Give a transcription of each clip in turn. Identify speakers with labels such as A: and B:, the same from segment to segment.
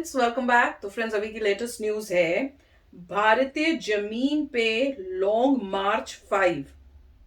A: Friends, welcome back. तो friends, अभी की लेटेस्ट न्यूज है, भारतीय जमीन पे लॉन्ग मार्च 5।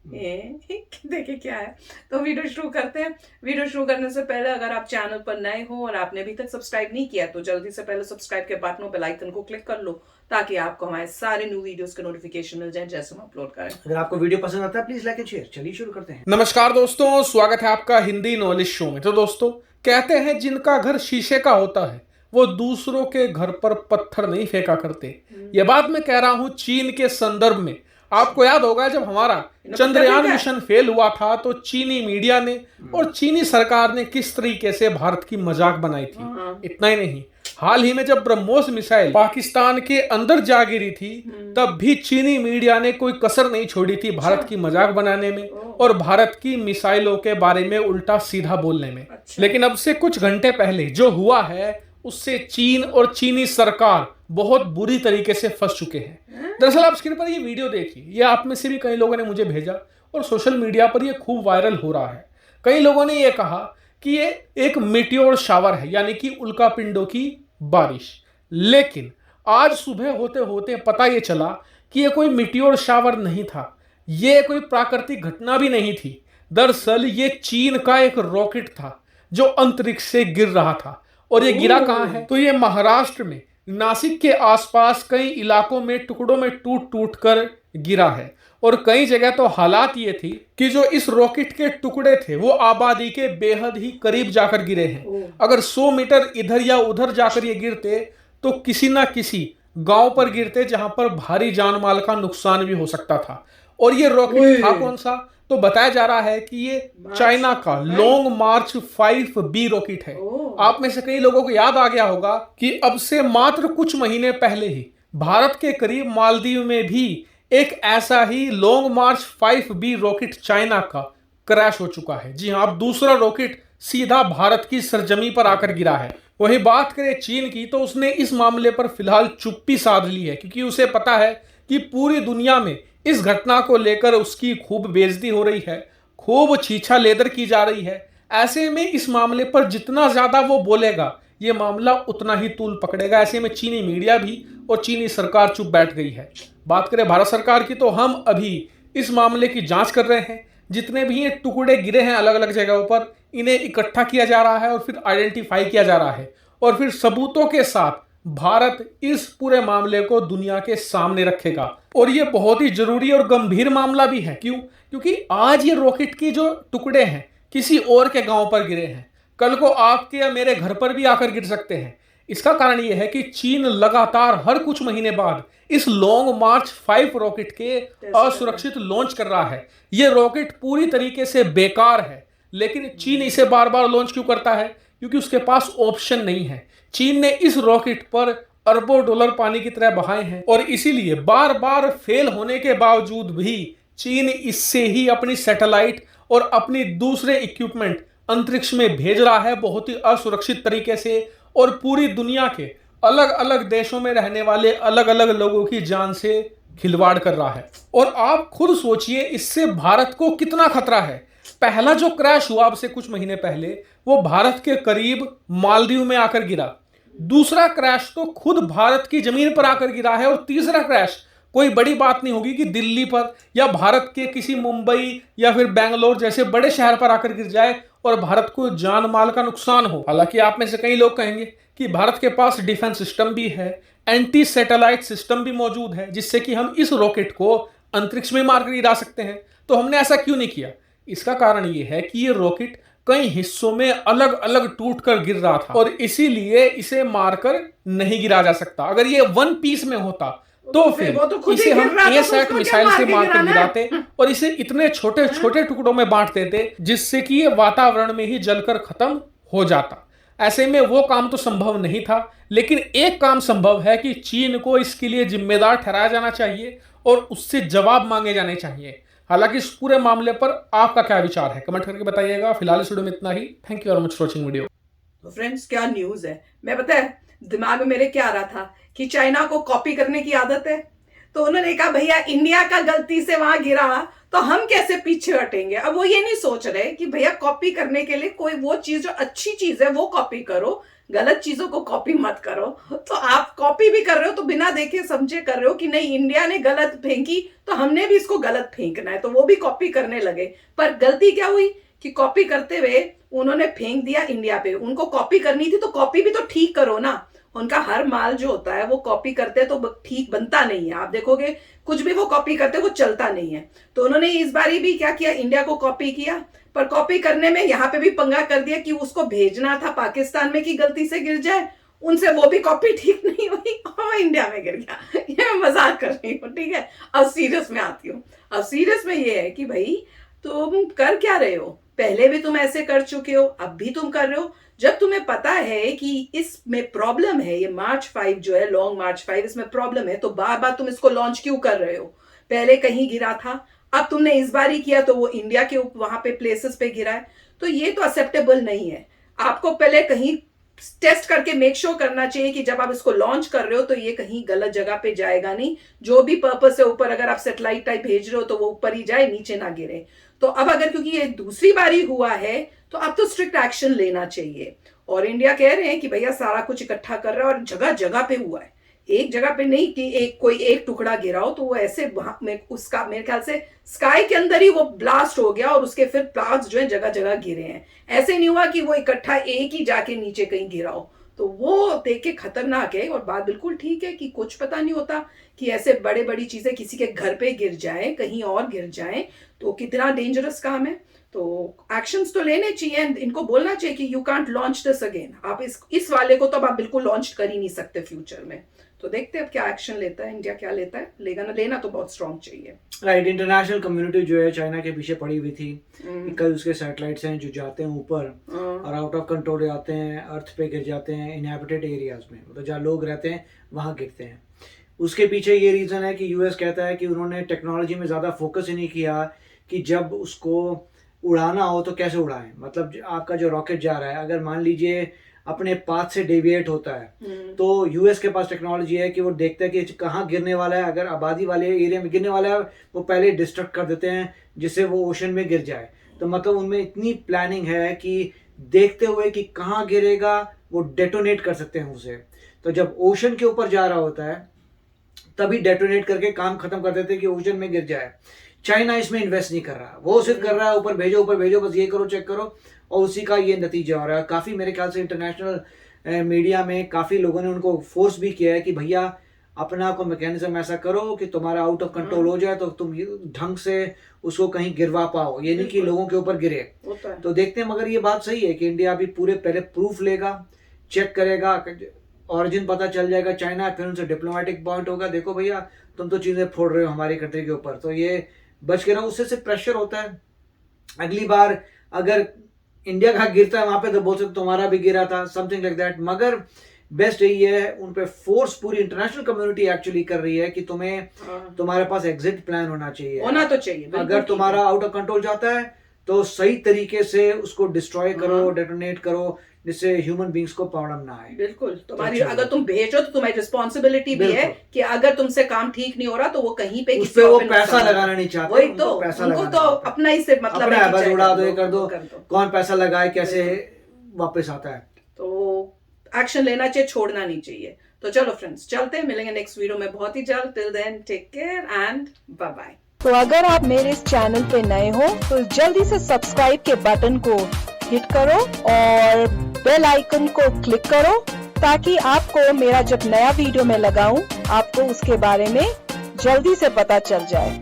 A: देखिए क्या है। तो वीडियो शुरू करते हैं। वीडियो शुरू करने से पहले अगर आप चैनल पर नए हो और आपने अभी तक सब्सक्राइब नहीं किया तो जल्दी से पहले सब्सक्राइब के बटन बेल आइकन को क्लिक कर लो ताकि आपको हमारे सारे न्यू वीडियोस के नोटिफिकेशन मिल जाए जैसे हम अपलोड करें।
B: अगर आपको वीडियो पसंद आता है प्लीज लाइक एंड शेयर। चलिए शुरू करते हैं।
C: नमस्कार दोस्तों, स्वागत है आपका हिंदी नॉलेज शो में। तो दोस्तों, कहते हैं जिनका घर शीशे का होता है वो दूसरों के घर पर पत्थर नहीं फेंका करते। ये बात मैं कह रहा हूं चीन के संदर्भ में। आपको याद होगा जब हमारा चंद्रयान मिशन फेल हुआ था तो चीनी मीडिया ने और चीनी सरकार ने किस तरीके से भारत की मजाक बनाई थी। इतना ही नहीं, हाल ही में जब ब्रह्मोस मिसाइल पाकिस्तान के अंदर जा गिरी थी तब भी चीनी मीडिया ने कोई कसर नहीं छोड़ी थी भारत की मजाक बनाने में और भारत की मिसाइलों के बारे में उल्टा सीधा बोलने में। लेकिन अब से कुछ घंटे पहले जो हुआ है उससे चीन और चीनी सरकार बहुत बुरी तरीके से फंस चुके हैं। दरअसल आप स्क्रीन पर ये वीडियो देखिए, ये आप में से भी कई लोगों ने मुझे भेजा और सोशल मीडिया पर ये खूब वायरल हो रहा है। कई लोगों ने ये कहा कि ये एक मीटियोर शावर है, यानी कि उल्कापिंडों की बारिश। लेकिन आज सुबह होते होते पता ये चला कि ये कोई मीटियोर शावर नहीं था, ये कोई प्राकृतिक घटना भी नहीं थी। दरअसल ये चीन का एक रॉकेट था जो अंतरिक्ष से गिर रहा था। और ये गिरा कहाँ है? तो ये महाराष्ट्र में नासिक के आसपास कई इलाकों में टुकड़ों में टूट टूट कर गिरा है। और कई जगह तो हालात ये थी कि जो इस रॉकेट के टुकड़े थे वो आबादी के बेहद ही करीब जाकर गिरे हैं। अगर 100 मीटर इधर या उधर जाकर ये गिरते तो किसी ना किसी गांव पर गिरते जहां पर भारी जान माल का नुकसान भी हो सकता था। और ये रॉकेट था कौन सा? तो बताया जा रहा है कि ये चाइना का लॉन्ग मार्च 5B रॉकेट है। आप में से कई लोगों को याद आ गया होगा कि अब से मात्र कुछ महीने पहले ही भारत के करीब मालदीव में भी एक ऐसा ही लॉन्ग मार्च 5B रॉकेट चाइना का क्रैश हो चुका है। जी हाँ, अब दूसरा रॉकेट सीधा भारत की सरजमी पर आकर गिरा है। वही बात करें चीन की तो उसने इस मामले पर फिलहाल चुप्पी साध ली है, क्योंकि उसे पता है कि पूरी दुनिया में इस घटना को लेकर उसकी खूब बेइज्जती हो रही है, खूब छीछा लेदर की जा रही है। ऐसे में इस मामले पर जितना ज्यादा वो बोलेगा ये मामला उतना ही तूल पकड़ेगा। ऐसे में चीनी मीडिया भी और चीनी सरकार चुप बैठ गई है। बात करें भारत सरकार की तो हम अभी इस मामले की जांच कर रहे हैं। जितने भी ये टुकड़े गिरे हैं अलग अलग जगहों पर, इन्हें इकट्ठा किया जा रहा है और फिर आइडेंटिफाई किया जा रहा है और फिर सबूतों के साथ भारत इस पूरे मामले को दुनिया के सामने रखेगा। और ये बहुत ही जरूरी और गंभीर मामला भी है। क्यों? क्योंकि आज ये रॉकेट के जो टुकड़े हैं किसी और के गांव पर गिरे हैं, कल को आपके या मेरे घर पर भी आकर गिर सकते हैं। इसका कारण यह है कि चीन लगातार हर कुछ महीने बाद इस लॉन्ग मार्च 5 रॉकेट के असुरक्षित लॉन्च कर रहा है। यह रॉकेट पूरी तरीके से बेकार है, लेकिन चीन इसे बार बार लॉन्च क्यों करता है? क्योंकि उसके पास ऑप्शन नहीं है। चीन ने इस रॉकेट पर अरबों डॉलर पानी की तरह बहाए हैं और इसीलिए बार बार फेल होने के बावजूद भी चीन इससे ही अपनी सैटेलाइट और अपनी दूसरे इक्विपमेंट अंतरिक्ष में भेज रहा है बहुत ही असुरक्षित तरीके से और पूरी दुनिया के अलग अलग देशों में रहने वाले अलग अलग लोगों की जान से खिलवाड़ कर रहा है। और आप खुद सोचिए इससे भारत को कितना खतरा है। पहला जो क्रैश हुआ अब से कुछ महीने पहले वो भारत के करीब मालदीव में आकर गिरा। दूसरा क्रैश तो खुद भारत की जमीन पर आकर गिरा है और तीसरा क्रैश कोई बड़ी बात नहीं होगी कि दिल्ली पर या भारत के किसी मुंबई या फिर बेंगलोर जैसे बड़े शहर पर आकर गिर जाए और भारत को जान माल का नुकसान हो। हालांकि आप में से कई लोग कहेंगे कि भारत के पास डिफेंस सिस्टम भी है, एंटी सैटेलाइट सिस्टम भी मौजूद है जिससे कि हम इस रॉकेट को अंतरिक्ष में मारकर गिरा सकते हैं। तो हमने ऐसा क्यों नहीं किया? इसका कारण यह है कि ये रॉकेट कई हिस्सों में अलग अलग टूट कर गिर रहा था और इसीलिए इसे मारकर नहीं गिरा जा सकता। अगर ये वन पीस में होता तो फिर इसे हम एसैट मिसाइल से मारकर गिराते और इसे इतने छोटे छोटे टुकड़ों में बांट देते जिससे कि ये वातावरण में ही जलकर खत्म हो जाता। ऐसे में वो काम तो संभव नहीं था, लेकिन एक काम संभव है कि चीन को इसके लिए जिम्मेदार ठहराया जाना चाहिए और उससे जवाब मांगे जाने चाहिए। हालांकि इस पूरे मामले पर आपका क्या विचार है कमेंट करके बताइएगा। फिलहाल इस वीडियो में इतना ही। Thank you very much for watching video.
A: तो फ्रेंड्स, क्या न्यूज है, मैं पता है दिमाग में मेरे क्या आ रहा था कि चाइना को कॉपी करने की आदत है, तो उन्होंने कहा भैया इंडिया का गलती से वहां गिरा तो हम कैसे पीछे हटेंगे। अब वो ये नहीं सोच रहे कि भैया कॉपी करने के लिए कोई वो चीज जो अच्छी चीज है वो कॉपी करो, गलत चीजों को कॉपी मत करो। तो आप कॉपी भी कर रहे हो तो बिना देखे समझे कर रहे हो कि नहीं इंडिया ने गलत फेंकी तो हमने भी इसको गलत फेंकना है, तो वो भी कॉपी करने लगे। पर गलती क्या हुई कि कॉपी करते हुए उन्होंने फेंक दिया इंडिया पे। उनको कॉपी करनी थी तो कॉपी भी तो ठीक करो ना। उनका हर माल जो होता है वो कॉपी करते हैं तो ठीक बनता नहीं है। आप देखोगे कुछ भी वो कॉपी करते वो चलता नहीं है। तो उन्होंने इस बारी भी क्या किया, इंडिया को कॉपी किया, पर कॉपी करने में यहाँ पे भी पंगा कर दिया कि उसको भेजना था पाकिस्तान में कि गलती से गिर जाए, उनसे वो भी कॉपी ठीक नहीं हुई और इंडिया में गिर गया। ये मैं मजाक कर रही हूँ, ठीक है। अब सीरियस में आती हूँ। अब सीरियस में ये है कि भाई तुम कर क्या रहे हो, पहले भी तुम ऐसे कर चुके हो, अब भी तुम कर रहे हो। जब तुम्हें पता है कि इसमें प्रॉब्लम है, ये मार्च 5 जो है लॉन्ग मार्च 5 इसमें प्रॉब्लम है, तो बार बार तुम इसको लॉन्च क्यों कर रहे हो? पहले कहीं गिरा था, अब तुमने इस बार ही किया तो वो इंडिया के वहां पे प्लेसेस पे गिरा है, तो ये तो एक्सेप्टेबल नहीं है। आपको पहले कहीं टेस्ट करके मेक श्योर करना चाहिए कि जब आप इसको लॉन्च कर रहे हो तो ये कहीं गलत जगह पे जाएगा नहीं। जो भी पर्पस है ऊपर, अगर आप सैटेलाइट टाइप भेज रहे हो तो वो ऊपर ही जाए, नीचे ना गिरे। तो अब अगर क्योंकि ये दूसरी बारी हुआ है तो अब तो स्ट्रिक्ट एक्शन लेना चाहिए। और इंडिया कह रहे हैं कि भैया सारा कुछ इकट्ठा कर रहा है और जगह जगह पे हुआ है, एक जगह पे नहीं कि कोई एक टुकड़ा गिरा हो। तो वो ऐसे उसका मेरे ख्याल से स्काई के अंदर ही वो ब्लास्ट हो गया और उसके फिर प्लाग्स जो है जगह जगह गिरे हैं। ऐसे नहीं हुआ कि वो इकट्ठा एक ही जाके नीचे कहीं गिरा हो। तो वो देख के खतरनाक है। और बात बिल्कुल ठीक है कि कुछ पता नहीं होता कि ऐसे बड़े बड़ी चीजें किसी के घर पे गिर जाए, कहीं और गिर जाए, तो कितना डेंजरस काम है। तो एक्शंस तो लेने चाहिए, इनको बोलना चाहिए कि you can't launch this again. आप इस वाले को तो आप बिल्कुल लॉन्च कर ही नहीं सकते फ्यूचर में। तो देखते हैं अब क्या एक्शन लेता है इंडिया, क्या लेता है, लेगा ना, लेना तो बहुत स्ट्रांग चाहिए।
B: राइट, इंटरनेशनल कम्युनिटी जो है चाइना के पीछे पड़ी हुई थी। कल उसके सैटेलाइट्स हैं जो जाते हैं ऊपर और आउट ऑफ कंट्रोल जाते हैं, अर्थ पे गिर जाते हैं, इनहैबिटेड एरियाज में, मतलब जहाँ लोग रहते हैं वहाँ गिरते हैं। उसके पीछे ये रीज़न है कि यूएस कहता है कि उन्होंने टेक्नोलॉजी में ज़्यादा फोकस ही नहीं किया कि जब उसको उड़ाना हो तो कैसे उड़ाएं। मतलब आपका जो रॉकेट जा रहा है, अगर मान लीजिए अपने पाथ से डेविएट होता है तो यूएस के पास टेक्नोलॉजी है कि वो देखते हैं कि कहाँ गिरने वाला है। अगर आबादी वाले एरिया में गिरने वाला है वो पहले डिस्ट्रक्ट कर देते हैं जिससे वो ओशन में गिर जाए। तो मतलब उनमें इतनी प्लानिंग है कि देखते हुए कि कहाँ गिरेगा वो डेटोनेट कर सकते हैं उसे। तो जब ओशन के ऊपर जा रहा होता है तभी डेटोनेट करके काम खत्म कर देते हैं कि ओशन में गिर जाए। चाइना इसमें इन्वेस्ट नहीं कर रहा, वो सिर्फ कर रहा है ऊपर भेजो, बस ये करो, चेक करो, और उसी का ये नतीजा हो रहा है। काफ़ी मेरे ख्याल से इंटरनेशनल मीडिया में काफ़ी लोगों ने उनको फोर्स भी किया है कि भैया अपना को मैकेनिज्म ऐसा करो कि तुम्हारा आउट ऑफ कंट्रोल हो जाए तो तुम ढंग से उसको कहीं गिरवा पाओ, ये नहीं कि लोगों के ऊपर गिरे। तो देखते हैं, मगर ये बात सही है कि इंडिया अभी पूरे पहले प्रूफ लेगा, चेक करेगा, ऑरिजिन पता चल जाएगा चाइना, फिर उनसे डिप्लोमेटिक पॉइंट होगा, देखो भैया तुम तो चीज़ें फोड़ रहे हो हमारी कंट्री के ऊपर, तो ये बच के रहो। उससे प्रेशर होता है। अगली बार अगर इंडिया का गिरता है वहां पे तो बोल सकते तुम्हारा भी गिरा था, समथिंग लाइक दैट। मगर बेस्ट यही है, उन पे फोर्स पूरी इंटरनेशनल कम्युनिटी एक्चुअली कर रही है कि तुम्हें तुम्हारे पास एग्जिट प्लान होना चाहिए,
A: होना तो चाहिए।
B: अगर तुम्हारा आउट ऑफ कंट्रोल जाता है तो सही तरीके से उसको डिस्ट्रॉय करो, डेटोनेट करो, जिससे ह्यूमन बींग्स को प्रॉब्लम ना आए।
A: बिल्कुल, तुम्हारी अगर तुम भेजो तो तुम्हारी रिस्पॉन्सिबिलिटी भी है कि अगर तुमसे काम ठीक नहीं हो रहा तो वो कहीं पे
B: उस पे वो पैसा लगाना नहीं चाहते।
A: वही तो उनको तो अपना ही से मतलब है
B: बस उड़ा दो, ये कर दो, कौन पैसा लगाए, कैसे वापस आता है।
A: तो एक्शन लेना चाहिए, छोड़ना नहीं चाहिए। तो चलो फ्रेंड्स, चलते हैं, मिलेंगे नेक्स्ट वीडियो में बहुत ही जल्द। Till then take care and bye bye.
D: तो अगर आप मेरे इस चैनल पे नए हो तो जल्दी से सब्सक्राइब के बटन को हिट करो और बेल आइकन को क्लिक करो ताकि आपको मेरा जब नया वीडियो मैं लगाऊं आपको उसके बारे में जल्दी से पता चल जाए।